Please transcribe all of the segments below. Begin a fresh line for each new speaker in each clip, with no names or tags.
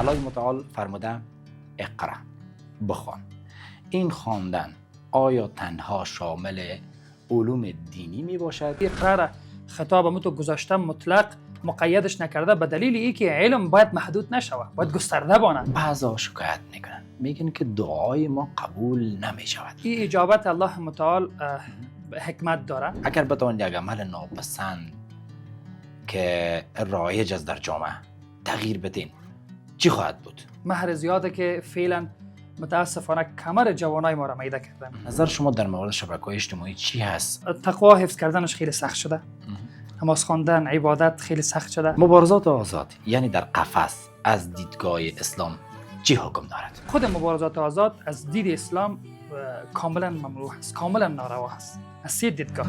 الله متعال فرموده اقرا، بخوان. این خواندن آیا تنها شامل علوم دینی می باشد؟
اقرا را خطاب متو گذاشته مطلق مقیدش نکرده به دلیل اینکه علم باید محدود نشود، باید گسترده بانه.
بعضا شکایت میکنن، میگن که دعای ما قبول نمی شود.
این اجابت الله متعال حکمت داره.
اگر بتوان یک عمل ناپسند که رایج است در جامعه تغییر بدین، چی خواهد بود؟
مهر زیاده که فعلا متاسفانه کمر جوانای ما را میده کردن.
نظر شما در مورد شبکه‌های اجتماعی چی هست؟
تقوا حفظ کردنش خیلی سخت شده. نماز خواندن، عبادت خیلی سخت شده.
مبارزات آزاد یعنی در قفس از دیدگاه اسلام چی حکم دارد؟
خود مبارزات آزاد از دید اسلام کاملا ممنوع است، کاملا ناروا است از 3 دیدگاه.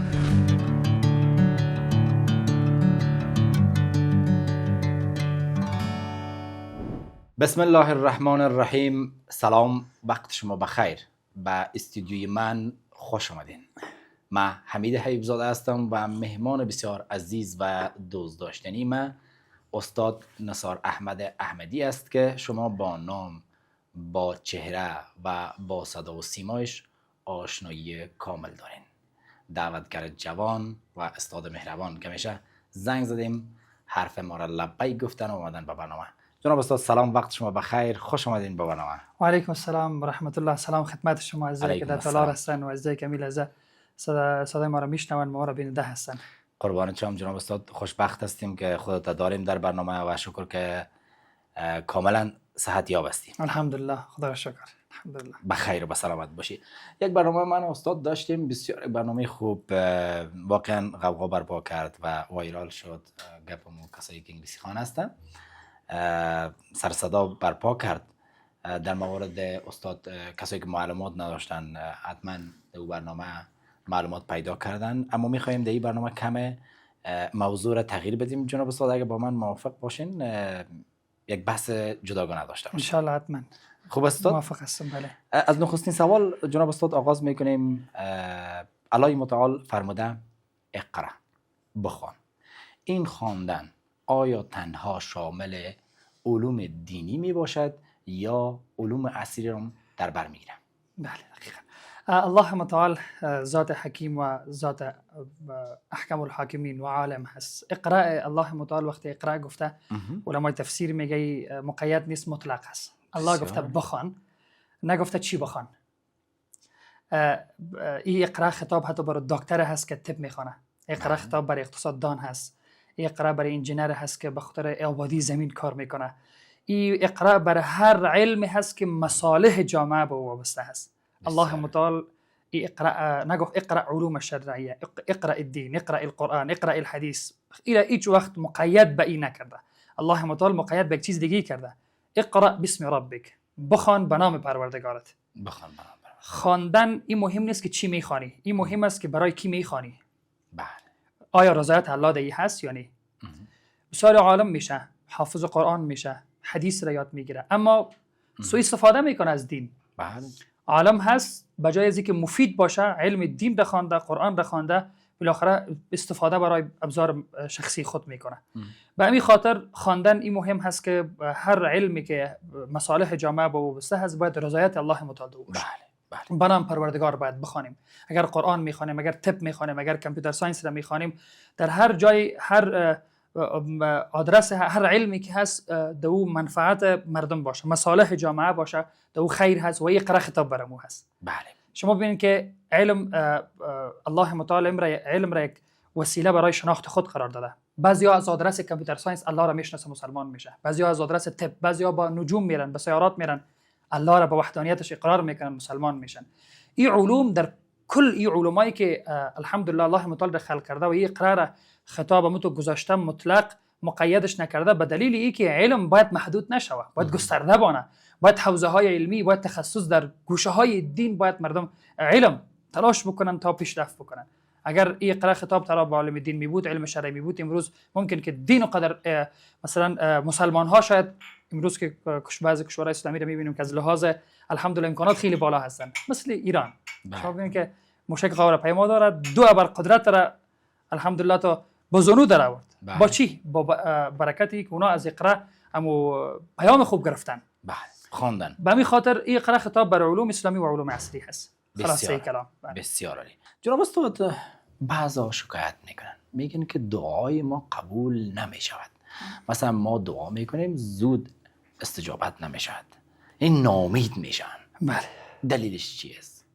بسم الله الرحمن الرحیم. سلام، وقت شما بخیر. به استودیوی من خوش آمدین. من حمید حبیبزاده هستم و مهمان بسیار عزیز و دوست داشتنی من استاد نثار احمد احمدی است که شما با نام، با چهره و با صدا و سیمایش آشنایی کامل دارین. دعوتگر جوان و استاد مهربان که میشه زنگ زدیم، حرف ما را لبیک گفتن و اومدن به برنامه. جناب استاد سلام، وقت شما بخیر، خوش آمدین به برنامه.
و علیکم السلام و رحمت الله. سلام خدمت شما عزیزانی که در تالار هستن و عزیزایی که میل صدای ما را میشنون، ما را بیننده هستن.
قربان شما جناب استاد، خوشبخت هستیم که خودت داریم در برنامه و شکر که کاملا صحت یاب هستیم.
الحمدلله، خدا را شکر. الحمدلله
بخیر و به سلامت باشی. یک برنامه من استاد داشتیم بسیار برنامه خوب، واقعا غوغا برپا کرد و وایرال شد. گپمون کسایی که انگلیسی خوان هستن سر صدا برپا کرد در مورد استاد. کسایی که معلومات نداشتن حتما در برنامه معلومات پیدا کردن، اما میخوایم در این برنامه کم موضوع را تغییر بدیم. جناب استاد اگه با من موافق باشین یک بحث جداگانه داشته باشیم.
انشالله حتما.
خوب است استاد؟
موافق هستم. بله.
از نخستین سوال جناب استاد آغاز میکنیم. الله متعال فرموده اقرا، بخوان. این خواندن آیا تنها شامل علوم دینی می باشد یا علوم عصری را در بر میگیره؟
بله دقیقاً. الله متعال ذات حکیم و ذات احکم الحاکمین و عالم هست. اقرا، الله متعال وقتی اقرا گفته علمای تفسیر میگه مقید نیست، مطلق هست. الله گفته بخوان، نگفته چی بخوان. این اقرا خطاب حتی برای دکتر هست که طب میخونه. اقرا خطاب برای اقتصاددان هست. اقرا برای انجینر هست که به خاطر آبادی زمین کار میکنه. این اقرا برای هر علم هست که مصالح جامعه به وابسته هست. الله متعال اقرا نگفت اقرا علوم الشرعیه، اقرا الدین، اقرا القرآن، اقرا الحدیث. الى هیچ وقت مقید به این نکرده. الله متعال مقید به یک چیز دیگه کرده. اقرا باسم ربک، بخوان به نام پروردگارت.
بخوان به نام پروردگارت.
خواندن این مهم نیست که چی میخوانی، این مهم است که برای کی میخوانی.
بله.
آیا رضایت الله دی هست یا نه؟ بسیار عالم میشه، حافظ قرآن میشه، حدیث را یاد میگیره، اما سوء استفاده میکنه از دین.
بله.
عالم هست بجای از اینکه مفید باشه علم دین را خوانده، قرآن را خوانده، بالاخره استفاده برای ابزار شخصی خود میکنه. به همین خاطر خواندن این مهم هست که هر علمی که مصالح جامعه به وابسته هست باید رضایت الله متعال باشه.
بله.
به نام پروردگار باید بخوانیم. اگر قرآن میخوانیم، اگر طب میخوانیم، اگر کامپیوتر ساینس را میخوانیم، در هر جای، هر آدرس، هر علمی که هست دو منفعت مردم باشه، مصالح جامعه باشه، دو خیر هست و اقرا خطاب برامو هست.
بله.
شما ببینید که علم، الله متعال علم را یک وسیله برای شناخت خود قرار داده. بعضیا از آدرس کامپیوتر ساینس الله را میشناسه، مسلمان میشه. بعضیا از آدرس طب، بعضیا با نجوم میرن، به سیارات میرن، الله را به وحدانیتش اقرار میکنن، مسلمان میشن. این علوم در کل این علومایی که الحمدلله الله متعال خلق کرده و این اقرار خطاب متو گذاشته مطلق مقیدش نکرده به دلیل اینکه علم باید محدود نشود، باید گسترده بانه، باید حوزه های علمی، باید تخصص در گوشه های دین، باید مردم علم تلاش بکنن تا پیشرفت بکنن. اگر این اقرا خطاب ترا به عالم دین می بود، علم شرعی می بود، امروز ممکن که دین و قدر مثلا مسلمان ها شاید امروز که بعضی کشورهای اسلامی رو میبینیم که از لحاظ الحمدلله امکانات خیلی بالا هستن، مثل ایران. شما ببینید که موشک قاور پیما داره، دو ابر قدرت را الحمدلله تا بزنو در آورد. با چی؟ با برکتی که اونا از اقرا امو پیام خوب گرفتن.
بله خواندن.
به همین خاطر این قرار خطاب بر علوم اسلامی و علوم عصری هست. خلاصه کلام.
بسیار عالی. جناب استاد، بعضا شکایت میکنن، میگن که دعای ما قبول نمیشود. مثلا ما دعا میکنیم زود استجابت نمیشود، این ناامید میشن.
بله.
دلیلش چی است؟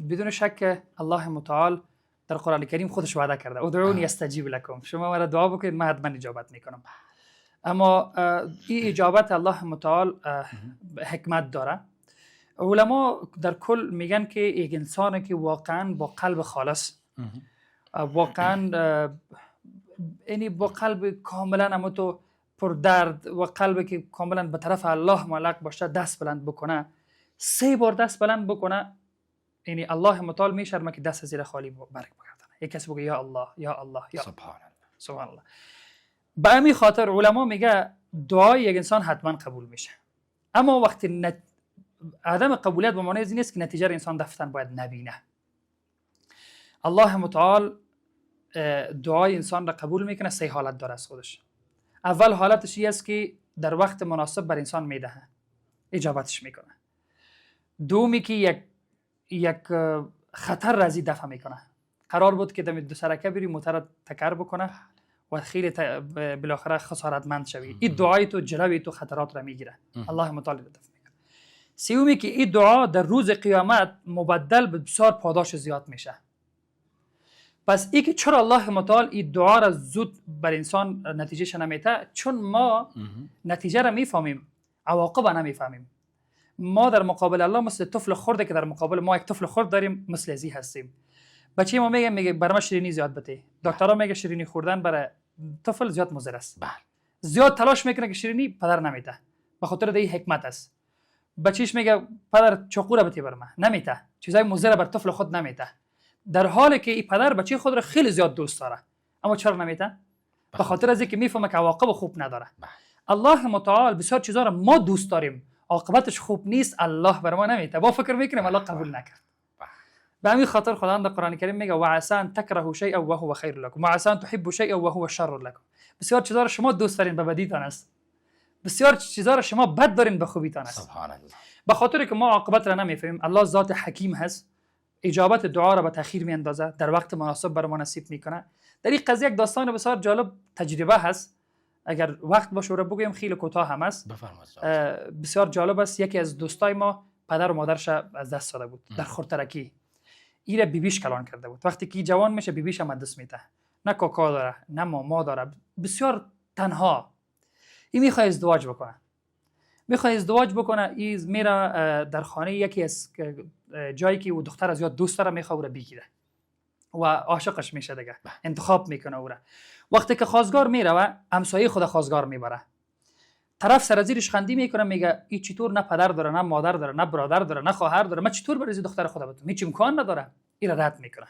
بدون شک الله متعال در قرآن کریم خودش وعده کرده ادعونی استجیب لکم، شما مرا دعا بکنید من حتما اجابت میکنم. اما این اجابت الله متعال حکمت داره. علما در کل میگن که یک انسان که واقعا با قلب خالص، واقعا یعنی با قلب کاملا اما تو پر درد و قلب که کاملا به طرف الله معلق باشه دست بلند بکنه، 3 بار دست بلند بکنه، یعنی الله متعال میشرمه که دست زیر خالی برک بگردانه. یک کسی بگه یا الله یا الله یا
سبحان الله
سبحان الله. به همین خاطر علما میگه دعای یک انسان حتما قبول میشه. اما وقتی عدم قبولیت به معنی از این نیست که نتیجه انسان دفتن باید نبینه. الله متعال دعای انسان را قبول میکنه. 3 حالت داره از خودش. اول حالتش این است که در وقت مناسب بر انسان میدهه، اجابتش میکنه. دومی که یک خطر رازی دفع میکنه. قرار بود که دم 2 سرکه بری موتر تکر بکنه و خیلی بالاخره خسارتمند شوی. این دعای تو جلوی تو خطرات را میگیره. الله متعال دفع میکنه. سومی که این دعا در روز قیامت مبدل به بسیار پاداش زیاد میشه. پس این که چرا الله متعال این دعا را زود بر انسان نتیجهش نمیده، چون ما نتیجه را میفهمیم، عواقب را نمیفهمیم. ما در مقابل الله مثل طفل خرده که در مقابل ما یک طفل خرد داریم، مثل ازی هستیم. بچه ما میگه برای ما شیرینی زیاد بده. دکترها میگه شیرینی خوردن برای طفل زیاد مضر است. زیاد تلاش میکنه که شیرینی پدر نمیده، به خاطر این حکمت است. بچهش میگه پدر چاقو را بده بر من، نمیده. چیزای مضر بر طفل خود نمیده، در حالی که این پدر بچه خود را خیلی زیاد دوست داره. اما چرا نمیده؟ به خاطر از اینکه میفهمه که عواقب خوب نداره. الله متعال بسیار چیزا را ما دوست داریم، عاقبتش خوب نیست، الله بر ما نمیده. با فکر میکنیم الله قبول نکرد. به همین خاطر خداوند در قرآن کریم میگه و عسى ان تکرهوا شیئا و هو خیر لكم و عسى ان تحبوا شیئا و هو شر لكم. بسیار چیزا را شما دوست دارین به بدیتان است، بسیار چیزا را شما بد دارین به خوبیتان است.
سبحان الله. به
خاطر که ما عاقبت را نمیفهمیم، الله ذات حکیم هست، اجابت دعا را به تأخیر میاندازه، در وقت مناسب بر ما نصیب میکنه. در این قضیه یک داستان بسیار جالب تجربه هست، اگر وقت باشه رو بگویم، خیلی کوتاه هم است. بسیار جالب است. یکی از دوستای ما پدر و مادرش از دست داده بود در خردترکی. ایره بیبیش کلان کرده بود. وقتی که جوان میشه بیبیش هم دست میده، نه کاکا داره نه ماما داره، بسیار تنها. این میخواد ازدواج بکنه. این میره در خانه یکی از جایی که او دختر از یاد دوست داره، میخواد او را بگیره و عاشقش میشه دیگه. انتخاب میکنه او را. وقتی که خواستگار میره و همسایه خود خواستگار میبره، طرف سر زیرش خندی میکنه، میگه این چطور نه پدر داره نه مادر داره نه برادر داره نه خواهر داره، من چطور برای دختر خودم بدم؟ هیچ امکان نداره. این را رد میکنه،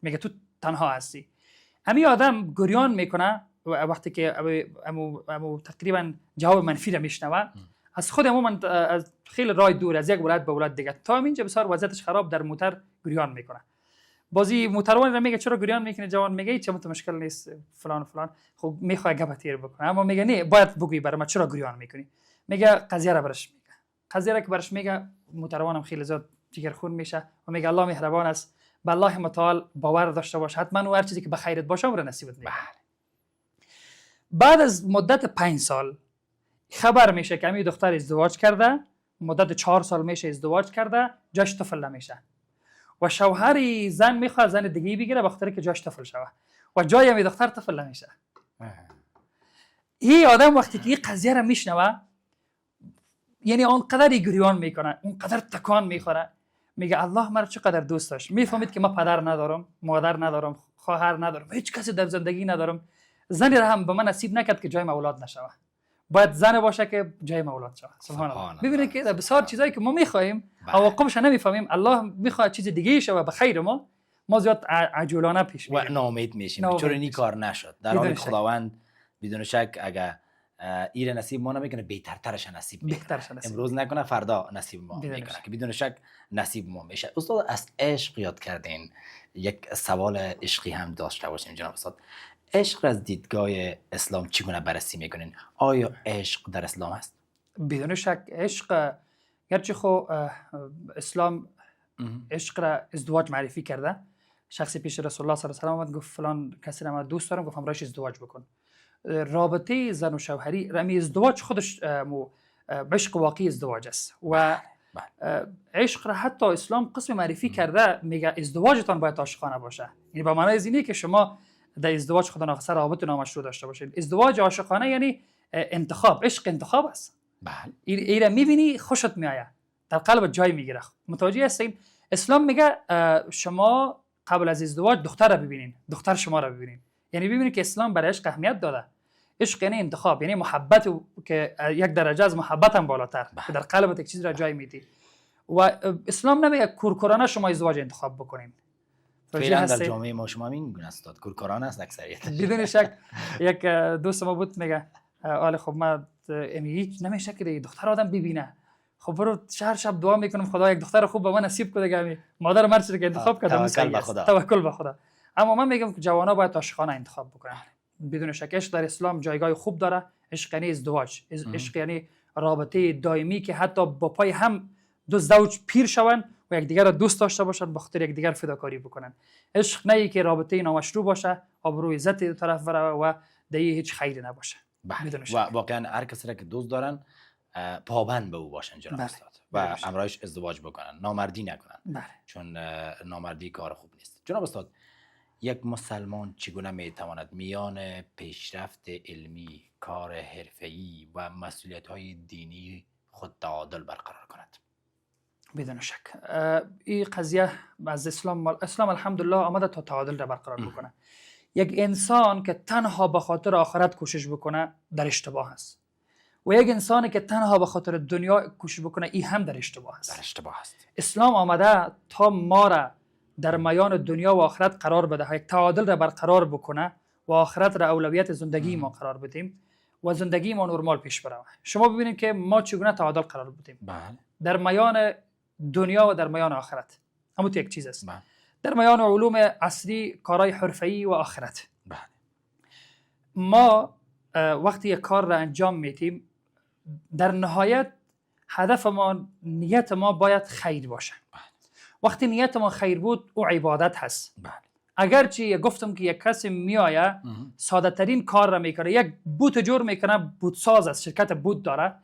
میگه تو تنها هستی. همین آدم گریان میکنه و وقتی که امو تقریبا جواب منفی را میشنوه، از خود عموما از خیلی راه دور از یک ولایت به ولایت دیگه تا اینجا بسیار وضعیتش خراب در موتر گریان میکنه. بازی موتروان را میگه چرا گریان میکنه؟ جوان میگه هیچ مشکل نیست فلان فلان. خب میخواد گپ تیر بکنه، اما میگه نه باید بگویی برای ما چرا گریان میکنی. میگه قضیه را برش میگه. قضیه را که برش میگه، موتروانم خیلی زیاد جگرخون میشه و میگه الله مهربان است، به الله متعال باور داشته باش، حتما او هر چیزی که به خیرت باشه اون را نصیبت میکنه. بعد از مدت 5 سال خبر میشه که همین دختر ازدواج کرده، مدت 4 سال میشه ازدواج کرده، جاش طفل نمیشه و شوهر زن میخواد زن دیگه بگیره بخاطر که جاش طفل شوه و جای همین دختر طفل نمیشه. این آدم وقتی که این قضیه را میشنوه، یعنی اونقدر گریان میکنه، اونقدر تکان میخوره، میگه الله مرا چقدر دوست داشت. میفهمید که من پدر ندارم، مادر ندارم، خواهر ندارم، هیچ کسی در زندگی ندارم. زنی را هم به من نصیب نکرد که جای من اولاد نشوه. باید زن باشه که جای ما اولاد شوه. سبحان الله. ببینید که بسیار چیزایی که ما میخوایم عواقبش نمیفهمیم، الله میخواد چیز دیگه شه به خیر ما زیاد عجولانه پیش میریم و
ناامید میشیم چون این کار نشد. در حالی که خداوند بدون شک اگر این نصیب ما نمیکنه، بهترترش نصیب میکنه. امروز نکنه فردا نصیب ما میکنه که بدون شک نصیب ما میشه. استاد از عشق یاد کردین، یک سوال عشقی هم داشته باشیم جناب استاد. عشق را از دیدگاه اسلام چگونه بررسی میکنین؟ آیا عشق در اسلام است؟
بدون شک عشق، گرچه خو اسلام عشق را ازدواج معرفی کرده. شخصی پیش رسول الله صلی الله علیه و آله گفت فلان کسی را من دوست دارم، گفتم رایش ازدواج بکن. رابطه زن و شوهری رمی ازدواج خودش عشق واقعی ازدواج است و عشق را حتی اسلام قسم معرفی کرده، میگه ازدواجتان باید عاشقانه باشه. یعنی به معنای اینه که شما در ازدواج خدا ناخواسته رابطه نامشروع داشته باشید. ازدواج عاشقانه یعنی انتخاب، عشق انتخاب است.
بله.
این را میبینی خوشت میآید، در قلبت جای میگیره. متوجه هستین؟ اسلام میگه شما قبل از ازدواج دختر را ببینین، دختر شما را ببینین. یعنی ببینید که اسلام برای عشق اهمیت داده. عشق یعنی انتخاب، یعنی محبت که یک درجه از محبت هم بالاتر که در قلبت یک چیز را جای میدی. و اسلام نمیگه کورکورانه شما ازدواج انتخاب بکنین.
فعلا در جامعه ما شما این گونه است، کورکورانه است اکثریت.
بدون شک یک دوست ما بود میگه آله خب من هیچ نمیشه که دختر آدم ببینه، خب برو شهر شب دعا میکنم خدا یک دختر خوب به من نصیب کنه که مادر مرد که انتخاب کردم. توکل به خدا. اما من میگم که جوانا باید عاشقانه انتخاب بکنن. بدون شک عشق در اسلام جایگاه خوب داره. عشق یعنی ازدواج، عشق یعنی رابطه دائمی که حتی با پای هم دو زوج پیر شون و یکدیگر را دوست داشته باشن، به خاطر یکدیگر فداکاری بکنن. عشق نه ای که رابطه نامشروع باشه، آبروی عزت دو طرف بره و دیگه هیچ خیری نباشه.
و واقعا هر کسی را که دوست دارن پابند به او باشن جناب استاد و امرایش ازدواج بکنن، نامردی نکنن. چون نامردی کار خوب نیست. جناب استاد، یک مسلمان چگونه میتواند میان پیشرفت علمی، کار حرفه‌ای و مسئولیت‌های دینی خود تعادل برقرار کند؟
بدون شک این قضیه از اسلام الحمدلله آمده تا تعادل را برقرار بکنه. یک انسان که تنها به خاطر آخرت کوشش بکنه در اشتباه است و یک انسانی که تنها به خاطر دنیا کوشش بکنه این هم در اشتباه است. اسلام آمده تا ما را در میان دنیا و آخرت قرار بده، یک تعادل را برقرار بکنه و آخرت را اولویت زندگی ما قرار بدیم و زندگی ما نرمال پیش بره. شما ببینید که ما چگونه تعادل قرار بدیم در میان دنیا و در میان آخرت. همون یک چیز است. در میان علوم عصری، کارهای حرفه‌ای و آخرت. ما وقتی یک کار را انجام میدیم در نهایت هدف ما، نیت ما باید خیر باشه. وقتی نیت ما خیر بود او عبادت هست. اگرچه گفتم که یک کسی میآید ساده ترین کار را میکنه، یک بوت جور میکنه، بوت ساز است، شرکت بوت داره،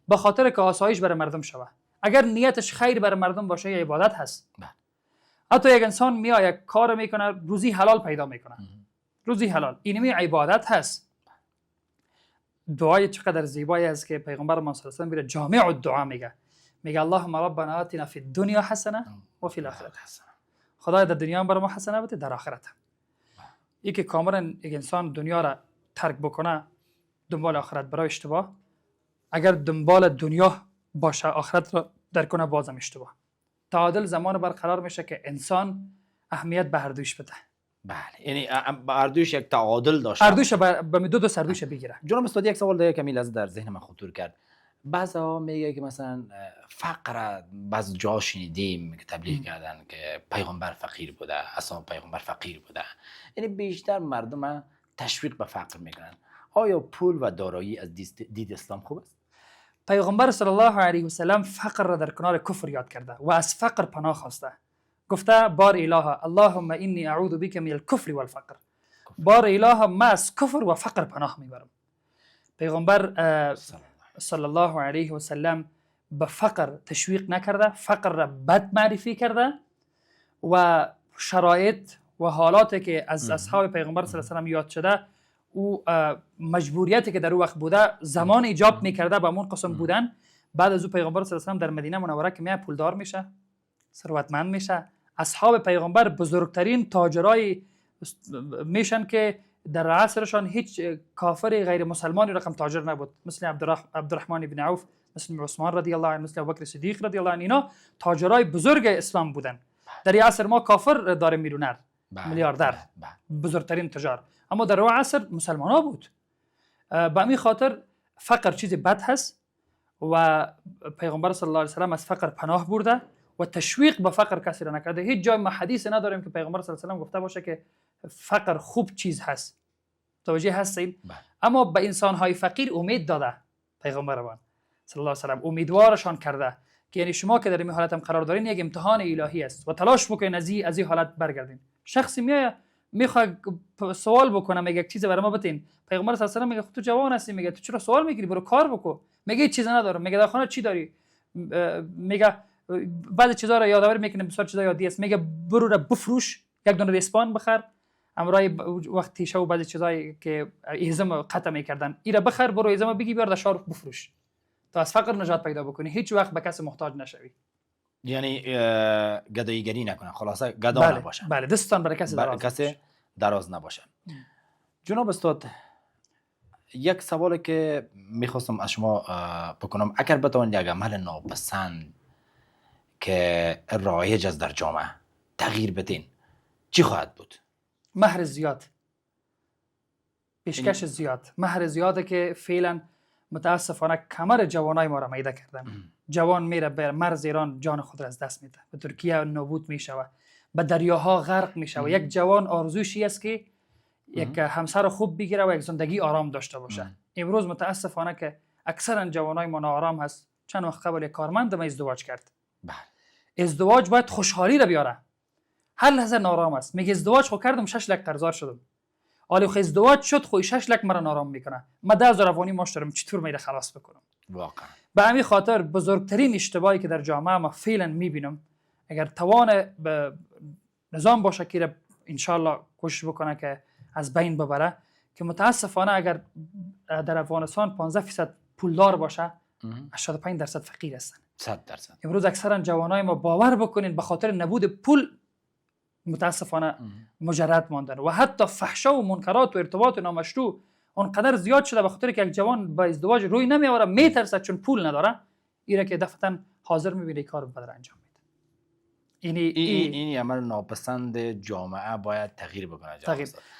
به خاطر که آسایش برای مردم شوه. اگر نیتش خیر برای مردم باشه یه عبادت هست. حتی یک انسان میآید کار میکنه روزی حلال پیدا میکنه، روزی حلال، اینمی عبادت هست. دعای چقدر زیبایی است که پیغمبر ما صلی الله علیه و آله جامع الدعا میگه اللهم ربنا آتنا فی الدنیا حسنه و فی الاخره حسنه. خدای در دنیا بر ما حسنه بده، در آخرت هم. این که کاملا یک انسان دنیا را ترک بکنه دنبال آخرت برای اشتباه، اگر دنبال دنیا باشه آخرت را در کنه بازم اشتباه. تعادل زمان برقرار میشه که انسان اهمیت به هر دوش بده.
بله، یعنی به هر دوش یک تعادل داشته،
هر دوش به دو سردوش بگیره.
جناب استاد یک سوال دیگه کمی لازم در ذهن من خطور کرد. بعضا میگه که مثلا فقر، بعض جا شنیدیم که تبلیغ کردن که پیغمبر فقیر بوده، اصحاب پیغمبر فقیر بوده، یعنی بیشتر مردم تشویق به فقر میکنن. آیا پول و دارایی از دید اسلام خوب است؟
پیغمبر صلی الله علیه و سلم فقر را در کنار کفر یاد کرده و از فقر پناه خواسته. گفته بار الهه اللهم انی اعوذ بک من الکفر والفقر. بار الهه ما از کفر و فقر پناه میبرم. پیغمبر صلی الله علیه و سلم به فقر تشویق نکرده، فقر را بد معرفی کرده و شرایط و حالاتی که از اصحاب پیغمبر صلی الله علیه و سلم یاد شده، او مجبوریتی که در او وقت بوده زمان ایجاب میکرده به همون قسم بودن. بعد از او پیغمبر صلی الله علیه و سلم در مدینه منوره که میاد پولدار میشه، ثروتمند میشه. اصحاب پیغمبر بزرگترین تاجرای میشن که در عصرشان هیچ کافر غیر مسلمانی رقم تاجر نبود، مثل عبدالرحمن بن عوف، مثل عثمان رضی الله عنه، مثل ابوبکر صدیق رضی الله عنه. اینا تاجرای بزرگ اسلام بودن. در این عصر ما کافر داره میلیونر، میلیاردر، بزرگترین تجار، اما در اون عصر مسلمان ها بود. به همین خاطر فقر چیز بد هست و پیغمبر صلی الله علیه و سلم از فقر پناه برده و تشویق به فقر کسی را نکرده. هیچ جای ما حدیث نداریم که پیغمبر صلی الله علیه و سلم گفته باشه که فقر خوب چیز هست. توجه هستین؟
بله.
اما به انسانهای فقیر امید داده پیغمبرمان صلی الله علیه و سلم، امیدوارشان کرده که یعنی شما که در این حالت هم قرار دارین یک امتحان الهی است و تلاش بکنین از این حالت برگردین. شخصی میخواد سوال بکنه، میگه یک چیز برای ما بتین. پیغمبر صلی الله علیه و سلم میگه تو جوان هستی، میگه تو چرا سوال میگیری، برو کار بکن. میگه چیزی ندارم. میگه در خانه چی داری؟ میگه بعضی چیزا رو یادآوری میکنه، بسیار چیزا یادی است. میگه برو را بفروش، یک دونه اسپان بخر، امرای وقتی شو بعضی چیزایی که هیزم قطع میکردن ایرا بخر، برو هیزم بگی بیار در شهر بفروش تا از فقر نجات پیدا بکنی، هیچ وقت به کسی محتاج نشوی.
یعنی گداییگری نکنن، خلاصه گدا نباشن.
بله، دستان برای کسی
دراز نباشن. جناب استاد، یک سوالی که میخواستم از شما بکنم، اگر بتوانید یک عمل ناپسند که رایج است در جامعه تغییر بدین چی خواهد بود؟
مهر زیاد، پیشکش زیاد، مهر زیاده که فعلا متاسفانه کمر جوانای ما را میده کردن. جوان میره به مرز ایران جان خود را از دست میده، به ترکیه نابود میشوه، به دریاها غرق میشوه. یک جوان آرزوش است که یک همسر خوب بگیره و یک زندگی آرام داشته باشه. امروز متاسفانه که اکثرا جوانای ما ناآرام هست. چند وقت قبل یک کارمند ما ازدواج کرد. ازدواج باید خوشحالی را بیاره، هر لحظه ناآرام است. میگه ازدواج خو کردم 6 لک قرضدار شدم، حالا خو ازدواج شد خو 6 لک مرا ناآرام میکنه، من 10000 افغانی ماش دارم، چطور میره خلاص بکنم؟
واقعا
به همین خاطر بزرگترین اشتباهی که در جامعه ما فعلا میبینم، اگر توان به نظام باشه که ان شاء الله کوشش بکنه که از بین ببره، که متاسفانه اگر در افغانستان 15% پولدار باشه 85% فقیر هستن.
100%.
امروز اکثرا جوانای ما باور بکنین به خاطر نبود پول متاسفانه مجرد ماندن و حتی فحشا و منکرات و ارتباط نامشروع اونقدر زیاد شده به خاطر که یک جوان با ازدواج روی نمیاره، میترسه چون پول نداره، ایره که دفعتا حاضر میبینه کار بدر انجام میده. این
عمل ناپسند جامعه باید تغییر بکنه.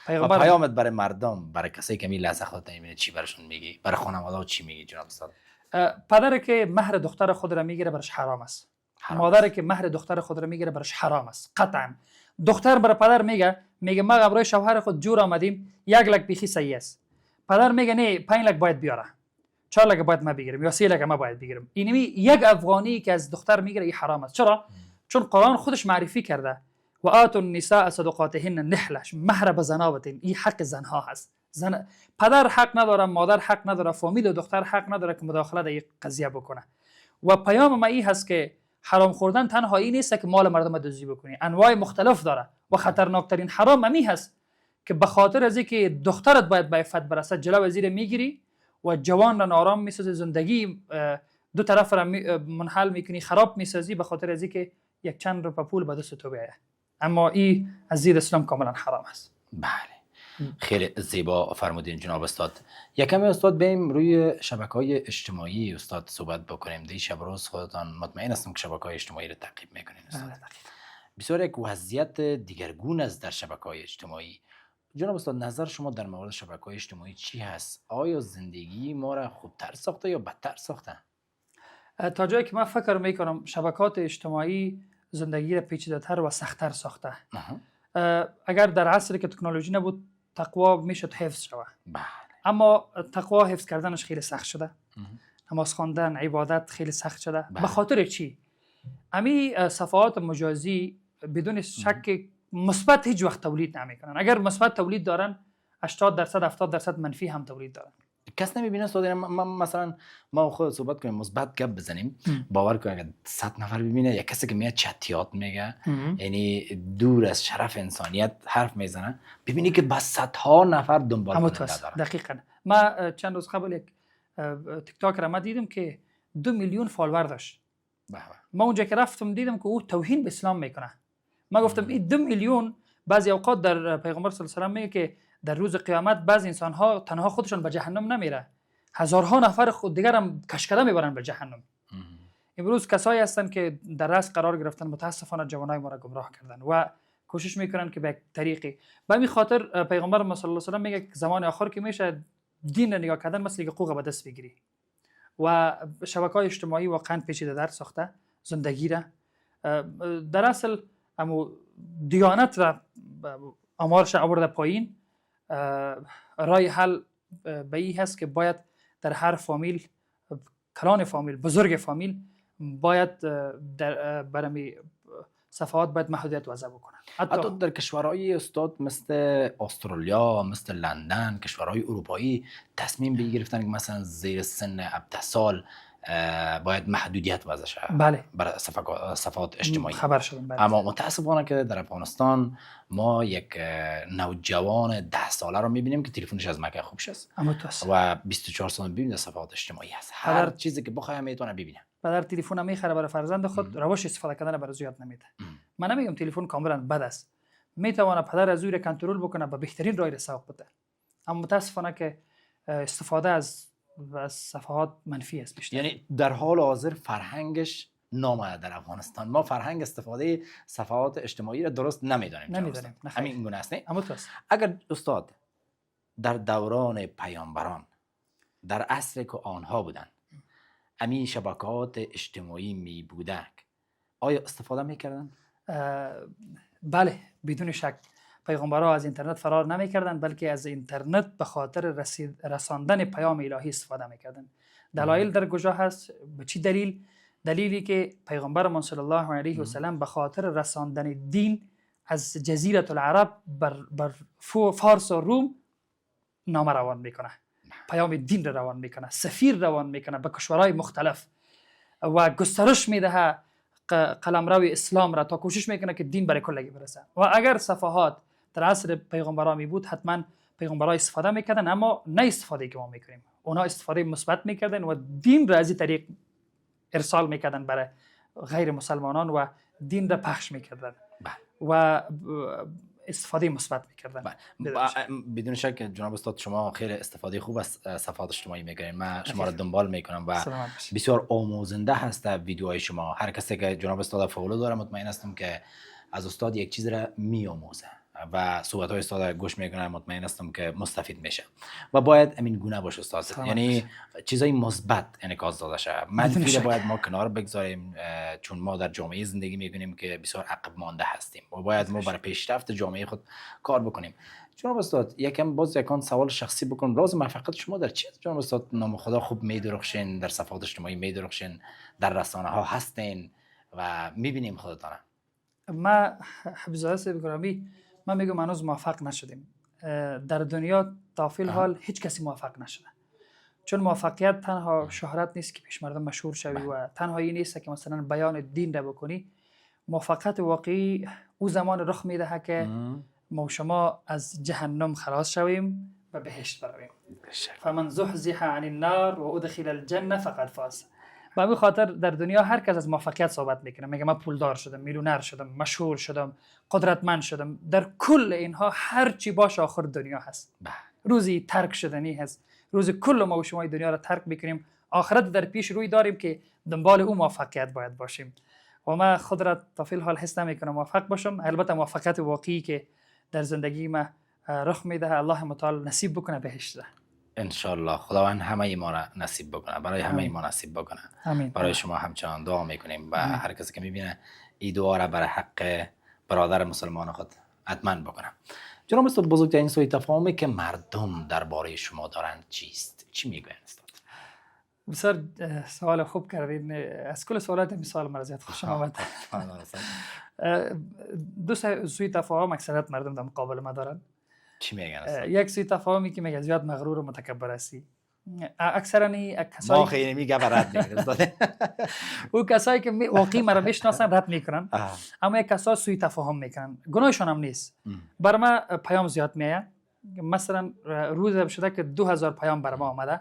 پیغمبر
پیامت برای مردم، برای کسایی که می لحظه خود نمیبینه چی براشون میگی؟ برای خانواده چی میگی جناب استاد؟
پدری که مهر دختر خود را میگیره برش حرام است. مادری که مهر دختر خود را میگیره برش حرام است قطعا. دختر برای پدر میگه ما برای شوهر خود جور آمدیم، 1 لک بیخی صحیح است. پدر میگه نه 5 لک باید بیاره، 4 لک باید ما بگیریم یا 3 لک ما باید بگیریم. اینمی یک افغانی که از دختر میگیره این حرام است. چرا؟ چون قرآن خودش معرفی کرده و آتوا النساء صدقاتهن نحله، مهر به زنا بدین، این حق زنها هست. پدر حق نداره، مادر حق نداره، فامیل دختر حق نداره که مداخله در این قضیه بکنه. و پیام ما این هست که حرام خوردن تنها این نیست که مال مردم دزدی بکنی، انواع مختلف داره و خطرناکترین حرام می هست که به خاطر از اینکه دخترت باید به عفت برسد جلو وزیر میگیری و جوان را ناآرام میسازی، زندگی دو طرف را منحل میکنی، خراب میسازی به خاطر از اینکه یک چند روپه پول به دست تو بیاید. اما این از دید اسلام کاملا حرام است.
بله، خیلی زیبا فرمودین جناب استاد. یکمی استاد بریم روی شبکه‌های اجتماعی استاد صحبت بکنیم. دی شب روز خودتان مطمئن هستم که شبکه‌های اجتماعی رو تعقیب میکنین استاد. بسیار یک وضعیت دیگرگون است در شبکه‌های اجتماعی. جناب استاد نظر شما در مورد شبکه‌های اجتماعی چی هست؟ آیا زندگی ما را خوبتر ساخته یا بدتر ساخته؟
تا جایی که من فکر میکنم شبکات اجتماعی زندگی را پیچیده‌تر و سخت‌تر ساخته. اگر در عصری که تکنولوژی نبود تقوا میشد حفظ شود.
بله.
اما تقوا حفظ کردنش خیلی سخت شده. نماز خواندن، عبادت خیلی سخت شده. به خاطر چی؟ امی صفحات مجازی بدون شک مثبت هیچ وقت تولید نمیکنن. اگر مثبت تولید دارن 80% 70% منفی هم تولید دارن.
کس نمیبینه استاد. مثلا ما خود صحبت کنیم مثبت گپ بزنیم، باور کن اگر 100 نفر ببینه، یک کسی که میاد چتیات میگه، یعنی دور از شرف انسانیت حرف میزنه، ببینی که بس صدها نفر دنبال کننده داره.
دقیقاً. ما چند روز قبل یک تیک تاکر ما دیدم که 2 میلیون فالوور داشت. ما اونجا که رفتم دیدم که او توهین به اسلام میکنه. ما گفتم این 2 میلیون، بعضی اوقات در پیغمبر صلی الله علیه و آله میگه که در روز قیامت بعضی انسان ها تنها خودشون به جهنم نمیره، هزارها نفر خود دیگر هم کشکده میبرن به جهنم. امروز کسایی هستن که در رأس قرار گرفتن، متاسفانه جوانای ما را گمراه کردن و کوشش میکنن که به طریقی. به همین خاطر پیغمبر ما صلی الله علیه و آله میگه زمان آخر که میشه دین را نگاه کردن مثل حقوق به دست بگیری. و شبکه‌های اجتماعی واقعا پیچیده در ساخته زندگی را. در اصل دیانت را آمارش آورده پایین. رای حل به این هست که باید در هر فامیل، کلان فامیل، بزرگ فامیل باید در برمی صفحات باید محدودیت وضع بکنن.
حتی در کشورهای استاد مثل استرالیا، مثل لندن، کشورهای اروپایی تصمیم گرفتن که مثلا زیر سن 17 سال باید محدودیت وضع شود.
بله.
برای صفحات اجتماعی
خبر شدم. بله.
اما متاسفانه که در افغانستان ما یک نوجوان 10 ساله رو میبینیم که تلفنش از مکه خوب شد و 24 سال ببینید صفحات اجتماعی هست. هر چیزی که بخواد میتونه ببینه. پدر
تلفن میخره برای فرزند خود، روش استفاده کردن برای زیاد نمیده. من نمیگم تلفن کاملا بد است، میتونه پدر از روی کنترل بکنه، به بهترین راه سوق بده. اما متاسفانه که استفاده از صفحات منفی است بیشتر.
یعنی در حال حاضر فرهنگش نامده در افغانستان. ما فرهنگ استفاده صفحات اجتماعی را درست نمیدانیم. همین گونه است. اگر استاد در دوران پیامبران در عصر که آنها بودن امی شبکات اجتماعی می بودند، آیا استفاده میکردن؟
بله، بدون شک. پیغمبرها از اینترنت فرار نمیکردند، بلکه از اینترنت به خاطر رساندن پیام الهی استفاده میکردند. دلایل در کجا هست؟ به چی دلیل؟ دلیلی که پیغمبرمان صلی الله علیه و سلم به خاطر رساندن دین از جزیره العرب بر فارس و روم نامه روان میکنه، پیام دین رو روان میکنه، سفیر روان میکنه به کشورهای مختلف و گسترش میده قلمرو اسلام را تا کوشش میکنه که دین برای کلگی برسه. و اگر صفحات در عصر پیغمبرا می بود حتما پیغمبرا استفاده میکردن، اما نه استفاده که ما میکنیم. اونا استفاده مثبت میکردن و دین را از این طریق ارسال میکردن برای غیر مسلمانان و دین را پخش میکردن و استفاده مثبت میکردن.
بدون شک جناب استاد شما خیلی استفاده خوب از صفحات اجتماعی میکنین. من شما را دنبال میکنم و بسیار آموزنده هست ویدیوهای شما. هر کسی که جناب استاد فالو داره مطمئن هستم که از استاد یک چیز را میآموزه و صحبت های استاد گوش میکنه، مطمئن هستم که مستفید میشه و باید همین گونه باشه استاد. یعنی چیزای مثبت انعکاس داده شه، منفی باید ما کنار بگذاریم، چون ما در جامعه زندگی میکنیم که بسیار عقب مانده هستیم و باید ما برای پیشرفت جامعه خود کار بکنیم. جناب استاد یکم باز یکان سوال شخصی بکنم، راز موفقیت شما در چی است جناب استاد؟ نام خدا خوب میدرخشین، در صفحات اجتماعی میدرخشین، در رسانه ها هستین و میبینیم خودتان.
ما حفظ صاحب گرامی، من میگم هنوز موفق نشدیم در دنیا. تا فی الحال هیچ کسی موفق نشده، چون موفقیت تنها شهرت نیست که پیش مردم مشهور شوی و تنها این نیست که مثلا بیان دین را بکنی. موفقیت واقعی او زمان رخ میده که ما و شما از جهنم خلاص شویم و بهشت برویم. فمن زحزح عن النار و ادخل الجنه فقد فاز. به همین خاطر در دنیا هر کس از موفقیت صحبت میکنه، میگه من پولدار شدم، میلیونر شدم، مشهور شدم، قدرتمند شدم. در کل اینها هر چی باشه آخر دنیا هست. روزی ترک شدنی هست. روزی کل ما و شما دنیا را ترک میکنیم، آخرت در پیش روی داریم که دنبال او موفقیت باید باشیم. و ما خود را تا فی الحال حس نمیکنم موفق باشم. البته موفقیت واقعی که در زندگی ما رخ میده الله متعال نصیب بکنه بهشت.
انشالله خداوند همه ما را نصیب بکنه، برای همه ما نصیب بکنه. برای شما همچنان دعا میکنیم و هر کسی که میبینه این دعا را برای حق برادر مسلمان خود حتما بکنه. جناب استاد بزرگترین سوء تفاهمی که مردم درباره شما دارند چیست؟ چی میگوین استاد؟
بسیار سوال خوب کردین. از کل سوالات مثال مرزیت خوشم آمد. دو سوء تفاهم اکثریت مردم در مقابل ما دارن.
چی میگن؟
یک سوء تفاهمی که میگه زیاد مغرور و متکبر هستی. اکثرا کسایی
ما خیلی میگه رد میکنه.
او کسایی که واقعی مرا میشناسن رد میکنن، اما یک کسا سوء تفاهم میکنن. گناهشون هم نیست. بر ما پیام زیاد میاد. مثلا روز شده که 2000 پیام بر ما آمده.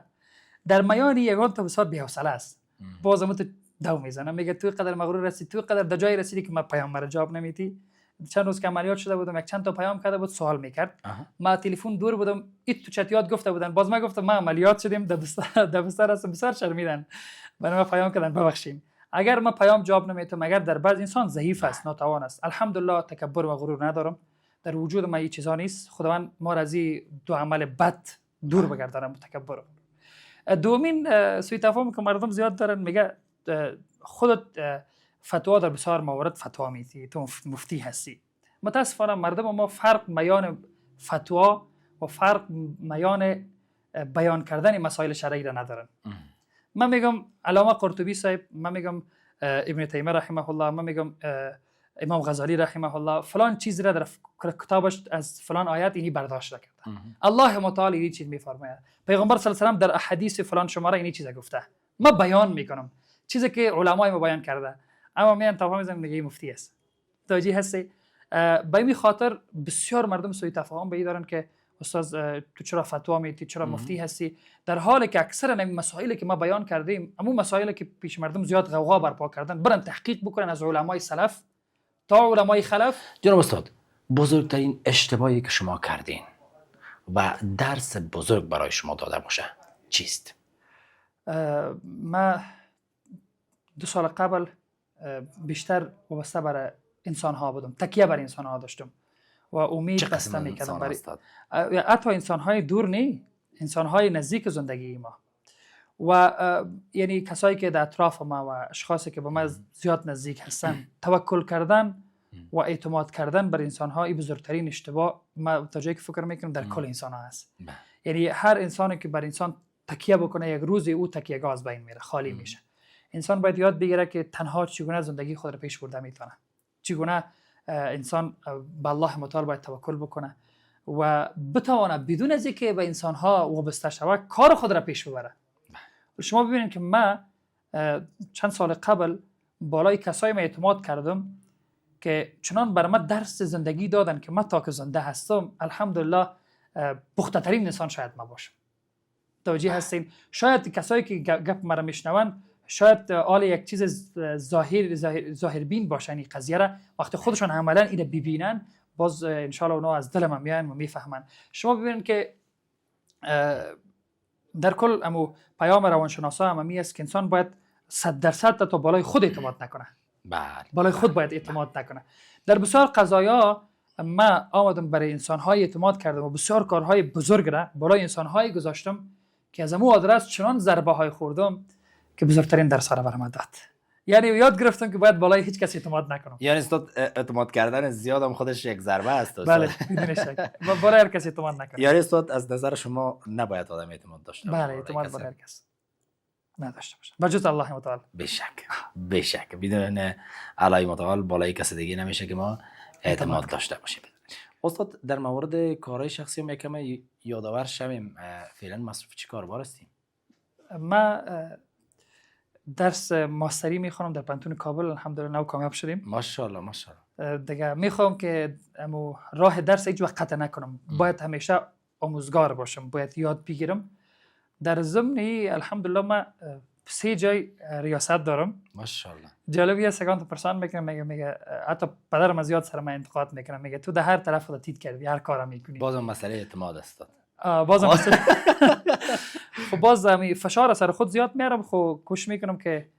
در میان یگان تا بسیار بی‌حوصله است. بازم تو دو میزنه، میگه تو قدر مغرور هستی، تو قدر در جای رسیدی که ما پیام مرا جواب نمیدی. چند روز که عملیات شده بودم، یک چند تا پیام کرده بود، سوال میکرد. ما تلفن دور بودم، ایت تو چتیات گفته بودن، باز ما گفتم ما عملیات شدیم، در بستر هستم. بسیار شرمیدن، برای ما پیام کردن ببخشیم. اگر ما پیام جواب نمیدم، اگر در بعض انسان ضعیف است، ناتوان است، الحمدلله تکبر و غرور ندارم، در وجود ما این چیزا نیست. خداوند ما را از دو عمل بد دور بگردانه، تکبر. دومین سوء تفاهم که مردم زیاد دارن، میگه خودت فتوا در بسیار موارد فتوا میدی، تو مفتی هستی. متاسفانه مردم ما فرق میان فتوا و فرق میان بیان کردن مسائل شرعی را ندارن. من میگم علامه قرطبی صاحب، من میگم ابن تیمیه رحمه الله، من میگم امام غزالی رحمه الله فلان چیز را در کتابش از فلان آیات اینی برداشت کرده. الله متعال این چیز میفرماید، پیغمبر صلی الله علیه و سلم در احادیث فلان شماره اینی چیز گفته. ما بیان میکنم چیزی که علمای ما بیان کرده، اما میان تفاهم میزنم میگه مفتی است. توجیه هستی؟ به این خاطر بسیار مردم سوء تفاهم به این دارن که استاد تو چرا فتوا میدی، چرا مفتی هستی، در حالی که اکثر این مسائلی که ما بیان کردیم همون مسائلی که پیش مردم زیاد غوغا برپا کردن، برن تحقیق بکنن از علمای سلف تا علمای خلف. جناب
استاد، بزرگترین اشتباهی که شما کردین و درس بزرگ برای شما داده باشه چیست؟
ما 2 سال قبل بیشتر وابسته برای انسان ها بودم، تکیه بر انسان ها داشتم و امید بسته میکردم برای حتی انسان های دور نه، انسان های نزدیک زندگی ما و یعنی کسایی که در اطراف ما و اشخاصی که به ما زیاد نزدیک هستن. توکل کردن و اعتماد کردن بر انسان ها این بزرگترین اشتباه ما تا جایی که فکر میکنم در کل انسان ها هست. یعنی هر انسانی که بر انسان تکیه بکنه یک روزی او تکیه‌گاه از بین میره، خالی میشه. انسان باید یاد بگیره که تنها چگونه زندگی خود را پیش برده میتونه، چگونه انسان به الله متعال باید توکل بکنه و بتونه بدون از اینکه به انسان ها وابسته شود کار خود را پیش ببره. شما ببینید که ما چند سال قبل بالای کسایی ما اعتماد کردم که چنان بر ما درس زندگی دادن که من تا که زنده هستم الحمدلله پخته ترین انسان شاید ما باشم. توجیه هستین؟ شاید کسایی که گپ مرا میشنون شاید آل یک چیز ظاهر بین باشن این قضیه را، وقتی خودشون عملا اینو ببینن باز ان شاء الله اونا از دل من میان و میفهمن. شما ببینید که در کل امو پیام روانشناسا هم است که انسان باید 100% تا بالای خود اعتماد نکنه. بالای خود باید اعتماد نکنه. در بسیار قضایا ما آمدم برای انسان‌های اعتماد کردم و بسیار کارهای بزرگ را بالای انسان‌های گذاشتم که از امو آدرس چنان ضربه‌های خوردم که بزرگترین درس را برام داد. یعنی یاد گرفتم که باید بالای هیچ کس اعتماد نکنم.
یعنی استاد اعتماد کردن زیاد هم خودش یک ضربه است.
بله بدون شک. بالای هر کس اعتماد نکنم.
یعنی استاد از نظر شما نباید آدم اعتماد داشته باشه.
بله اعتماد بالای هر کس نداشته باشه. بجز الله متعال.
بشک بدون الله متعال بالای کس دیگه نمیشه که ما اعتماد داشته باشیم. استاد در مورد کارهای شخصی ما یکم یادآور شویم. فعلا مصروف چی کاربار هستیم؟
ما درس ماستری میخونم در پانتون کابل، الحمدلله نو کامیاب شدیم.
ماشاءالله.
دیگه میخوام که راه درس هیچ وقت قطع نکنم. باید همیشه آموزگار باشم، باید یاد بگیرم. در ضمن الحمدلله ما 3 جای ریاست دارم.
ماشاءالله.
جالبیه سگان تو پرسان میکنم، میگه حتی پدرم از زیاد سر من انتقاد میکنه، میگه تو در هر طرف خودت تیت کردی، هر کارم میکنی.
بازم مسئله اعتماد است.
بازم مسئله خب باز فشار سر خود زیاد میارم، خب کوشش میکنم که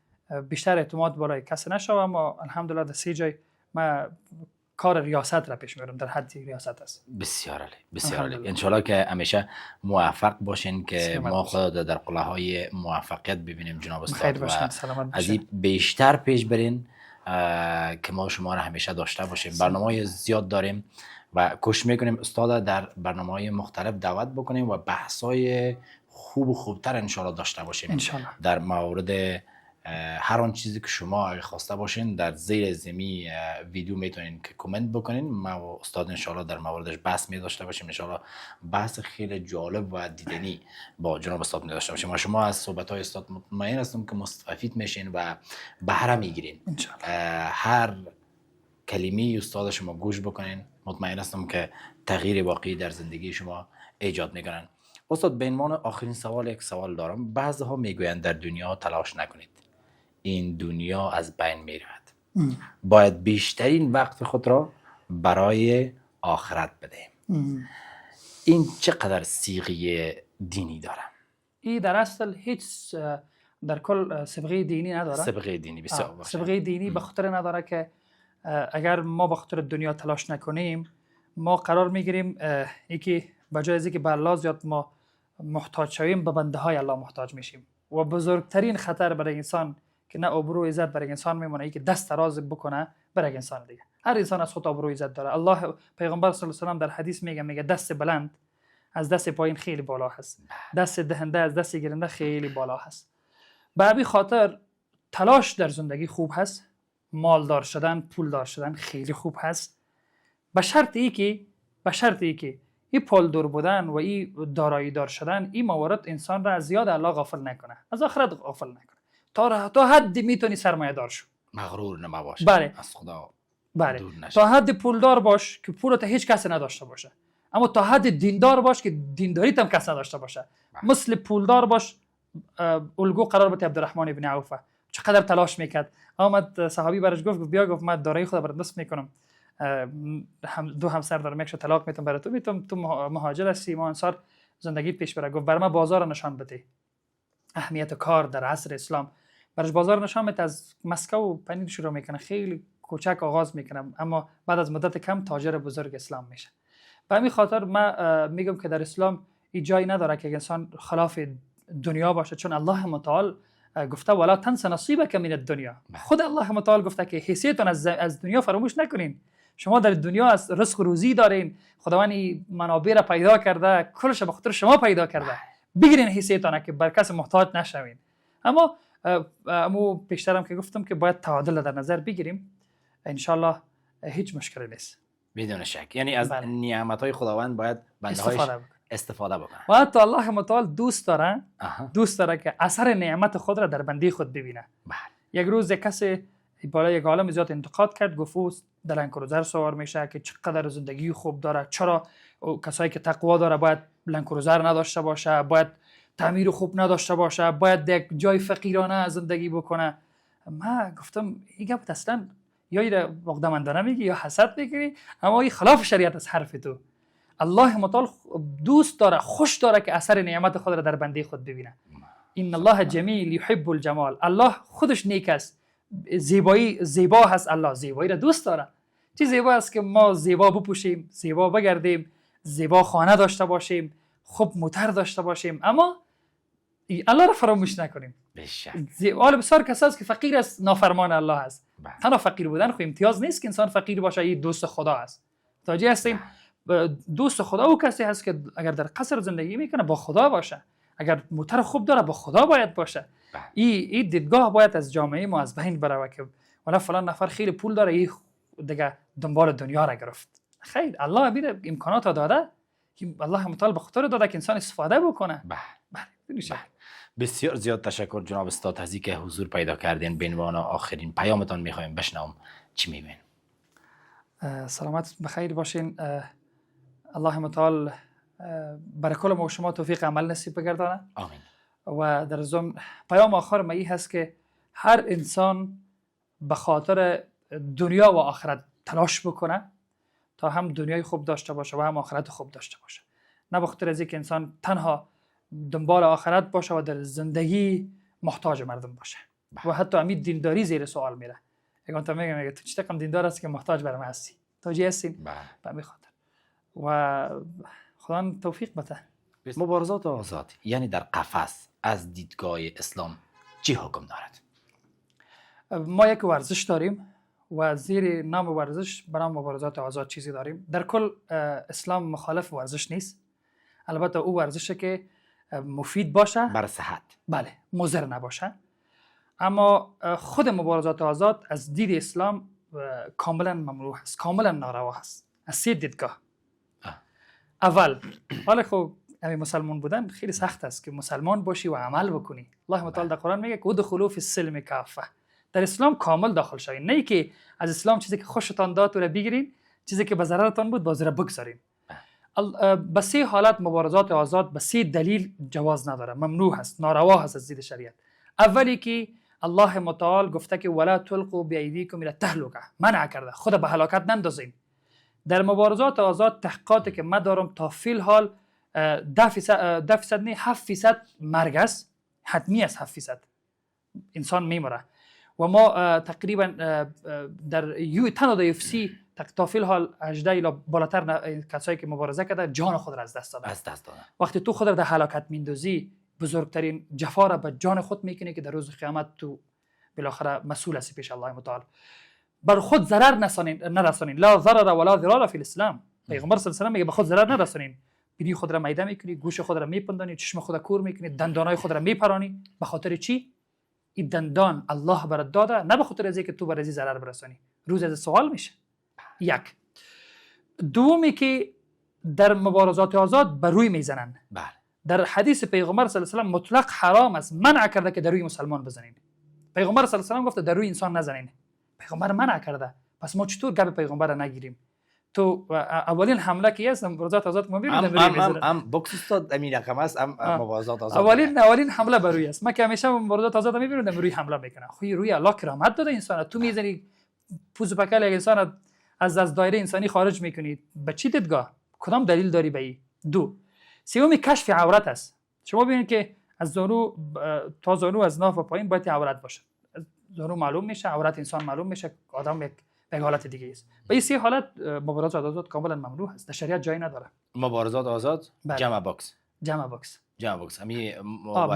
بیشتر اعتماد بالای کسی نشوم و الحمدلله در 3 جای ما کار ریاست را پیش میبرم، در حد ریاست است.
بسیار عالی. ان شاءالله که همیشه موفق باشین که ما خود در قله‌های موفقیت ببینیم جناب استاد و از این بیشتر پیش برین که ما شما را همیشه داشته باشیم. برنامه‌های زیاد داریم و کوشش میکنیم استاد در برنامه‌های مختلف دعوت بکنیم و بحث‌های خوبتر ان شاءالله داشته باشیم.
انشالله.
در مورد هر آن چیزی که شما خواسته باشین در زیر زمین ویدیو میتونین که کامنت بکنین. ما و استاد انشالله در موردش بحث می داشته باشیم. انشالله بحث خیلی جالب و دیدنی با جناب استاد می داشته باشیم. شما از صحبت های استاد مطمئن هستم که مستفید میشین و بهره میگیرین. هر کلمه استاد شما گوش بکنین، مطمئن هستم که تغییر واقعی در زندگی شما ایجاد میکنن. استاد به عنوان آخرین سوال یک سوال دارم. بعضها میگویند در دنیا تلاش نکنید، این دنیا از بین می رود. باید بیشترین وقت خود را برای آخرت بدهیم. این چقدر صیغه دینی داره؟
این در اصل هیچ در کل صبغه دینی نداره.
صبغه دینی بسیار باشه.
صبغه دینی به خاطر نداره که اگر ما به خاطر دنیا تلاش نکنیم ما قرار میگیریم یکی بجای از اینکه به الله زیاد ما محتاج شویم به بنده های الله محتاج میشیم و بزرگترین خطر برای انسان که نه ابرو عزت برای انسان میمونه، ای که دست دراز بکنه برای انسان دیگه. هر انسان از خود ابرو عزت داره. الله پیغمبر صلی الله علیه و سلم در حدیث میگه دست بلند از دست پایین خیلی بالا هست، دست دهنده از دست گیرنده خیلی بالا هست. به همین خاطر تلاش در زندگی خوب هست، مالدار شدن، پولدار شدن خیلی خوب هست، به شرط ای که این پولدار بودن و این دارایی دار شدن این موارد انسان را از یاد الله غافل نکنه، از آخرت غافل نکنه. تا حدی میتونی سرمایه دار شو،
مغرور نما باش،
بله.
از خدا
بله،
دور نشی.
تا حد پولدار باش که پولت هیچ کس نداشته باشه، اما تا حد دیندار باش که دینداریت هم کس نداشته باشه. مثل پولدار باش. الگو قرار بود عبدالرحمن ابن عوف چقدر تلاش میکرد، آمد صحابی برش گفت بیا، گفت من دارایی خود برات نصف میکنم، دو همسر دارم، یکشو طلاق میتم برات، تو مهاجر هستی، ما انصار زندگی پیش بره. گفت بر من بازار نشان بده، اهمیت کار در عصر اسلام. برش بازار نشان میده، از مسکو پنیر شروع میکنه، خیلی کوچک آغاز میکنه، اما بعد از مدت کم تاجر بزرگ اسلام میشه. به همین خاطر من میگم که در اسلام این جایی نداره که انسان خلاف دنیا باشه، چون الله متعال گفته ولا تنس نصیبک من الدنیا. خود الله متعال گفته که حیثیتون از دنیا فراموش نکنین. شما در دنیا از رزق و روزی دارین، خداوند منابع را پیدا کرده، کلش به خاطر شما پیدا کرده. بگیرین حیثیتون که بر کس محتاج نشوین. اما پیشترم که گفتم که باید تعادل در نظر بگیریم، ان شاء الله هیچ مشکلی نیست.
بدون شک، یعنی از نعمت‌های خداوند باید بنده‌هاش استفاده بکنن.
و حتی الله متعال دوست داره که اثر نعمت خود را در بنده خود ببینه. یک روز کسی بالای یک عالم زیاد انتقاد کرد، گفت در لنکروزر سوار میشه که چقدر زندگی خوب داره، چرا کسایی که تقوا داره باید لنکروزر نداشته باشه، باید تعمیر خوب نداشته باشه، باید یک جای فقیرانه زندگی بکنه. من گفتم این گپ اصلا یا عقده‌مندانه میگی یا حسد میکنی، اما این خلاف شریعت از حرف تو. الله متعال دوست داره، خوش داره که اثر نعمت خود را در بنده خود ببینه. ان الله جمیل یحب الجمال. الله خودش نیک است، زیبا هست. الله زیبایی را دوست داره. چی زیبا است که ما زیبا بپوشیم، زیبا بگردیم، زیبا خانه داشته باشیم، خوب موتر داشته باشیم، اما الله را فراموش نکنیم. حالا بسیار کسایی است که فقیر است، نافرمان الله است. تنها فقیر بودن خو امتیاز نیست که انسان فقیر باشه، این دوست خدا است. متوجه هستیم؟ دوست خدا او کسی هست که اگر در قصر زندگی میکنه با خدا باشه، اگر موتر خوب داره با خدا باید باشه. این دیدگاه باید از جامعه ما از بین بره که ولی فلان نفر خیلی پول داره، این دیگه دنبال دنیا را گرفت. خیر، الله میره امکانات داده، الله متعال به خاطر داده که انسان استفاده بکنه.
بسیار زیاد تشکر جناب استاد از اینکه حضور پیدا کردین. به عنوان آخرین پیامتان میخوایم بشنوم، چی میبین؟
سلامت بخیر باشین. الله متعال برای کل ما و شما توفیق عمل نصیب بگردانه.
آمین.
و در ضمن پیام آخر ما این هست که هر انسان به خاطر دنیا و آخرت تلاش بکنه تا هم دنیای خوب داشته باشه و هم آخرت خوب داشته باشه، نه به خاطر از اینکه انسان تنها دنبال آخرت باشه و در زندگی محتاج مردم باشه. و حتی امید دینداری زیر سوال میره. اگه تو میگم تو چه رقم دیندار هستی که محتاج برام هستی؟ توجیه هستین؟ به همین خاطر و خدا توفیق بده.
مبارزات آزاد یعنی در قفس از دیدگاه اسلام چی حکم دارد؟
ما یک ورزش داریم و زیر نام ورزش به نام مبارزات آزاد چیزی داریم. در کل اسلام مخالف ورزش نیست، البته او ورزشه که مفید باشه
بر صحت،
بله، مضر نباشه. اما خود مبارزات آزاد از دید اسلام کاملا ممنوع است، کاملا ناروا است از سه دیدگاه. اول، حالا خب همین مسلمان بودن خیلی سخت است که مسلمان باشی و عمل بکنی. الله متعال در قرآن میگه که ادخلوا فی السلم کافه، در اسلام کامل داخل شوین، نه که از اسلام چیزی که خوشتان داد رو بگیرین، چیزی که به ضررتان بود بازی را بگذارین. به سه حالت مبارزات آزاد به سه دلیل جواز نداره، ممنوع هست، ناروا هست از دید شریعت. اولی که الله متعال گفته که ولا تلقوا بایدیکم الی التهلکه، منع کرده، خود به هلاکت نندازین. در مبارزات آزاد تحقیقاتی که من دارم تا فی الحال 10% نه 7% مرگ است، حتمی است، 7% انسان میمره. و ما تقریبا در تنها یو اف سی تا فی الحال 18 الی بالاتر کسایی که مبارزه کرده جان خود را از دست دادن. وقتی تو خود را در هلاکت میندازی، بزرگترین جفا را به جان خود میکنی که در روز قیامت تو بالاخره مسئول هستی پیش الله متعال. بر خود ضرر نرسانین، لا ضرر ولا ضرار فی الاسلام. پیغمبر صلی الله علیه و آله میگه به خود ضرر نرسانین. بینی خود را میده میکنی، گوش خود را میپندانی، چشم خود را کور میکنی، دندانای خود را میپرانی. به خاطر چی؟ این دندان الله برات داده، نه به خاطر از اینکه تو بر ازی ضرر برسانی. روز از سوال میشه. یک. دومی که در مبارزات آزاد بر روی میزنن.
بله.
در حدیث پیغمبر صلی الله علیه و مطلق حرام است، منع کرده که در روی مسلمان بزنین. پیغمبر صلی الله علیه و گفته در روی انسان نزنین. پیغمبر منع کرده. پس ما چطور گپ پیغمبر را نگیریم؟ تو اولین حمله که است مبارزات آزاد ما میبینیم
ام بوکس استاد امین رقم است مبارزات آزاد.
اولین حمله بر روی است. ما که همیشه مبارزات آزاد میبینیم روی حمله میکنه. خو روی الله کرامت داده انسان، تو میزنی پوز پکل یک انسان از دایره انسانی خارج میکنی. به چی دیدگاه؟ کدام دلیل داری به این؟ دو. سومی کشف عورت است. شما ببینید که از زانو تا زانو از ناف و پایین باید عورت باشه. زانو معلوم میشه، عورت انسان معلوم میشه، آدم یک حالت دیگه است. به این سه حالت مبارزات آزاد کاملا ممنوع است. در شریعت جایی نداره.
مبارزات آزاد جمع بوکس. همین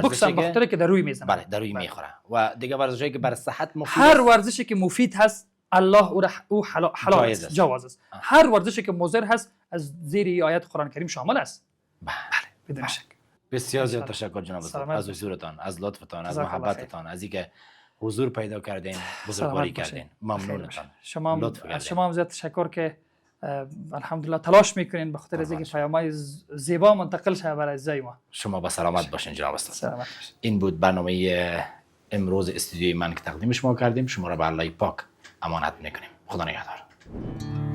بوکس هم بخاطر که در روی میزنه.
بله در روی میخوره. و دیگه ورزشی که بر صحت مفید،
هر ورزشی که مفید هست الله او حلال است، جواز است. هر ورزشی که مضر هست از زیر آیات قرآن کریم شامل است.
بله
بدون شک.
بسیار زیاد تشکر جناب استاد از حضورتان، از لطفتان، از محبتتان، از اینکه حضور پیدا کردین، بزرگواری کردین. ممنونتان.
شما هم زیاد تشکر که الحمدلله تلاش میکنین به خاطر اینکه پیام‌های زیبا منتقل شه برای زای ما.
شما با سلامت باشین جناب استاد.
سلامت باشین.
این بود برنامه امروز استودیوی من که تقدیم شما کردیم. شما را به الله پاک امانت میکنیم. خدا نگهدار.